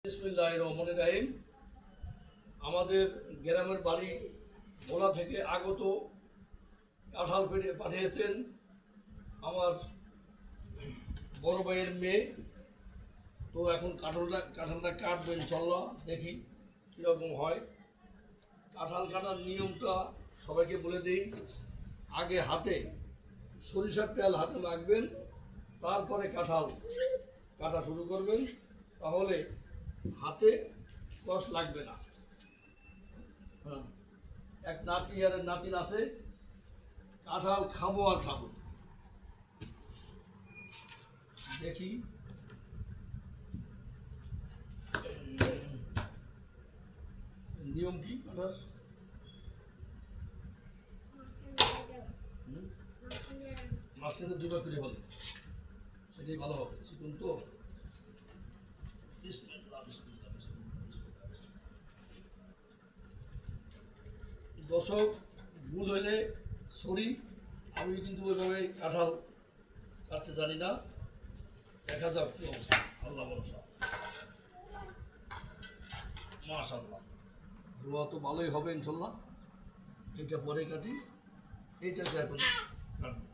বিসমিল্লাহির রহমানির রহিম। আমাদের গ্রামের বাড়ি ভোলা থেকে আগত কাঁঠাল পাঠিয়েছেন আমার বড় ভাইয়ের মেয়ে। তো এখন কাঁঠালটা কাটবেন, ইনশাল্লাহ দেখি কীরকম হয়। কাঁঠাল কাটার নিয়মটা সবাইকে বলে দিই। আগে হাতে সরিষার তেল হাতে মাখবেন, তারপরে কাঁঠাল কাটা শুরু করবেন, তাহলে হাতে কষ্ট লাগবে না। হ্যাঁ, এক নাতি আর নাতিন আছে, কাঁঠাল খাবো আর খাবো। দেখি নিয়ম কি কাঁঠাল মাঝখানে দুবার করে বলে, সেটাই ভালো হবে। চিকন তো দর্শক ভুল হইলে সরি, আমি কিন্তু ওইভাবে কাঁঠাল কাটতে জানি না। দেখা যাক কি অবস্থা, আল্লাহ ভরসা। মাশাআল্লাহ, রোয়া তো ভালোই হবে ইনশাল্লাহ। এটা পরে কাটি, এইটাকে এখন কাটবো।